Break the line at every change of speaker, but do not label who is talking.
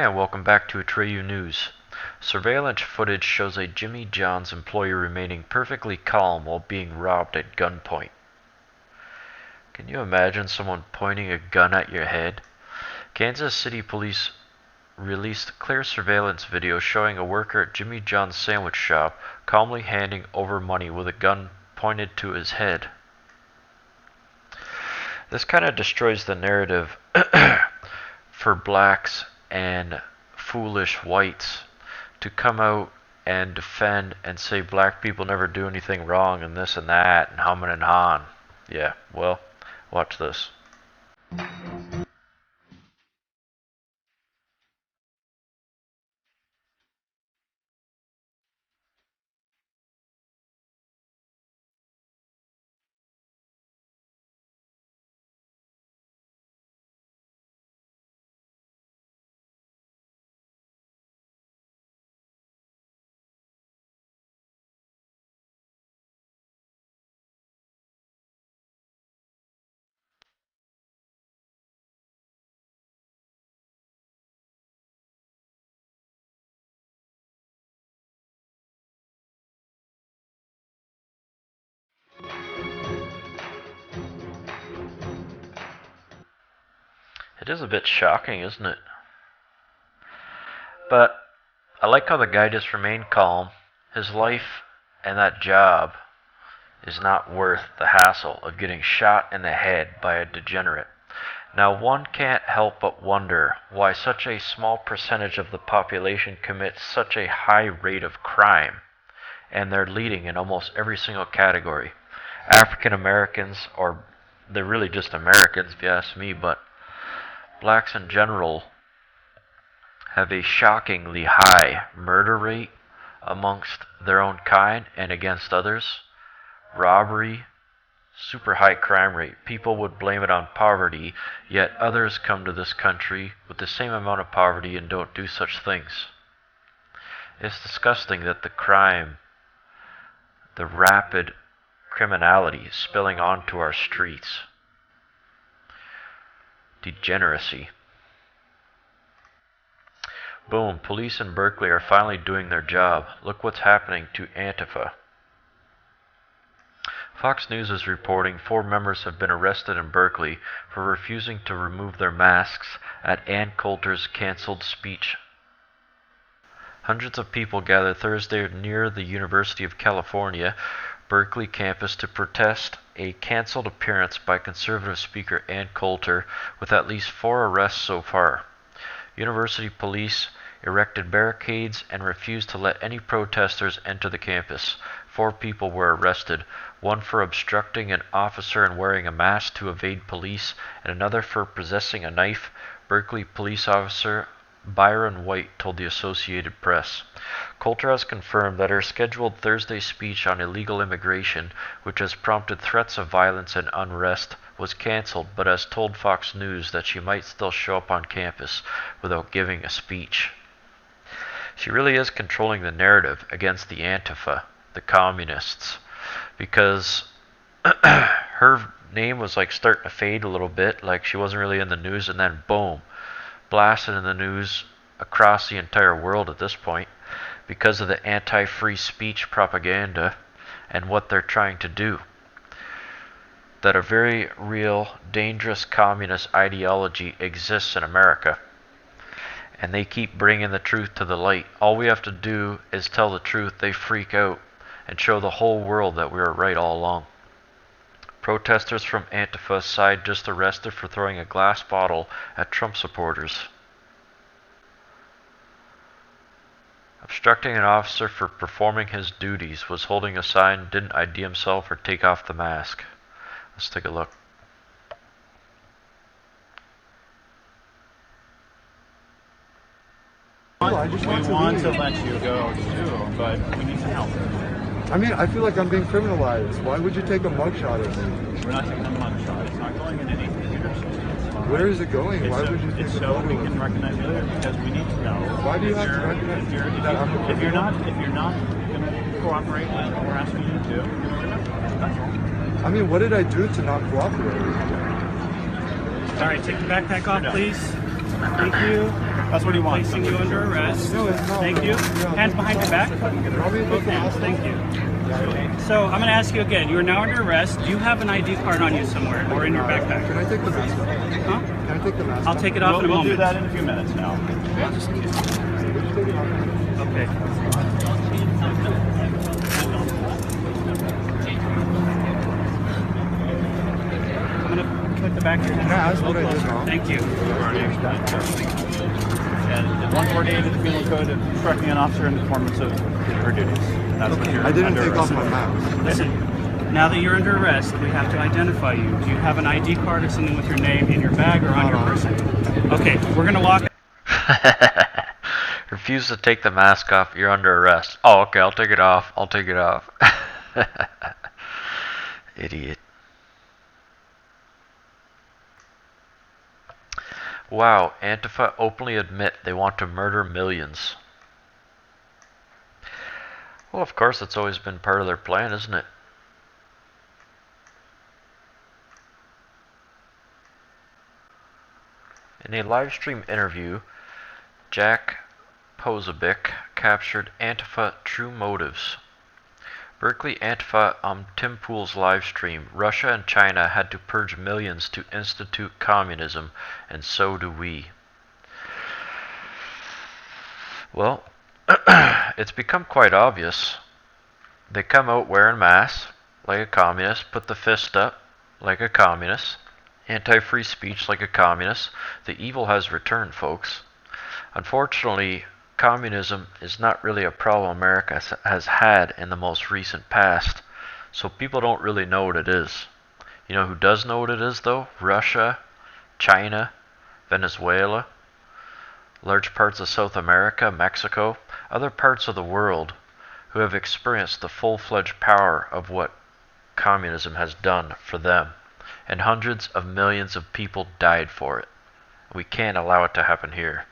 And welcome back to Atreyu News. Surveillance footage shows a Jimmy John's employee remaining perfectly calm while being robbed at gunpoint. Can you imagine someone pointing a gun at your head? Kansas City police released clear surveillance video showing a worker at Jimmy John's sandwich shop calmly handing over money with a gun pointed to his head. This kind of destroys the narrative for blacks and foolish whites to come out and defend and say black people never do anything wrong and this and that and hummin' and hawing. Yeah, well, watch this. It is a bit shocking, isn't it? But I like how the guy just remained calm. His life and that job is not worth the hassle of getting shot in the head by a degenerate. Now, one can't help but wonder why such a small percentage of the population commits such a high rate of crime, and they're leading in almost every single category. African Americans, or they're really just Americans if you ask me, but blacks in general have a shockingly high murder rate amongst their own kind and against others. Robbery, super high crime rate. People would blame it on poverty, yet others come to this country with the same amount of poverty and don't do such things. It's disgusting that the crime, the rapid criminality is spilling onto our streets. Degeneracy. Boom, police in Berkeley are finally doing their job. Look what's happening to ANTIFA. Fox News is reporting 4 members have been arrested in Berkeley for refusing to remove their masks at Ann Coulter's canceled speech. Hundreds of people gathered Thursday near the University of California, Berkeley campus to protest a canceled appearance by conservative speaker Ann Coulter, with at least 4 arrests so far. University police erected barricades and refused to let any protesters enter the campus. 4 people were arrested, one for obstructing an officer and wearing a mask to evade police, and another for possessing a knife, Berkeley police officer Byron White told the Associated Press. Coulter has confirmed that her scheduled Thursday speech on illegal immigration, which has prompted threats of violence and unrest, was canceled, but has told Fox News that she might still show up on campus without giving a speech. She really is controlling the narrative against the ANTIFA, the communists, because her name was like starting to fade a little bit, like she wasn't really in the news, and then boom, blasted in the news across the entire world at this point because of the anti-free speech propaganda and what they're trying to do. That a very real, dangerous communist ideology exists in America, and they keep bringing the truth to the light. All we have to do is tell the truth. They freak out and show the whole world that we were right all along. Protesters from Antifa's side just arrested for throwing a glass bottle at Trump supporters. Obstructing an officer for performing his duties, was holding a sign, didn't ID himself or take off the mask. Let's take a look.
We want to let you go too, but we need some help.
I mean, I feel like I'm being criminalized. Why would you take a mugshot of me?
We're not taking a mugshot. It's not going in any computer system.
Where is it going? Why would you take
It's
a
so
photo
we
of
can
me?
recognize you later, because we need to know.
Why do you have to recognize that I'm a
if you're not going to cooperate with what we're asking you to do, that's all.
I mean, what did I do to not cooperate?
All right, take the backpack off, please. Thank you.
That's what he wants.
Placing you under arrest.
No, it's not.
Thank you. Hands behind your back.
Want me to take
Both
the
hands.
mask
Thank
off?
you. So I'm going to ask you again. You are now under arrest. Do you have an ID card on you somewhere or in your backpack?
Can I take the mask off?
Huh?
Can I take the mask
I'll
off?
take it off in a
We'll
moment.
do that in a few minutes now.
Okay. I'm going to put the back of your
Can I ask what I did wrong?
Thank you.
And 148 of the penal code of obstructing an officer in the performance of her duties. That's what you're
I didn't
under
take off
arrest
my
for.
mask.
Listen, now that you're under arrest, we have to identify you. Do you have an ID card or something with your name in your bag or on your person? Okay, we're going to walk.
Refuse to take the mask off, you're under arrest. Oh, okay, I'll take it off. I'll take it off. Idiot. Wow, Antifa openly admit they want to murder millions. Well, of course, it's always been part of their plan, isn't it? In a live stream interview, Jack Posobiec captured Antifa true motives. Berkeley Antifa on Tim Pool's live stream. Russia and China had to purge millions to institute communism, and so do we. Well, it's become quite obvious. They come out wearing masks, like a communist, put the fist up, like a communist, anti-free speech like a communist. The evil has returned, folks. Unfortunately, communism is not really a problem America has had in the most recent past, so people don't really know what it is. You know who does know what it is, though? Russia, China, Venezuela, large parts of South America, Mexico, other parts of the world who have experienced the full-fledged power of what communism has done for them. And hundreds of millions of people died for it. We can't allow it to happen here.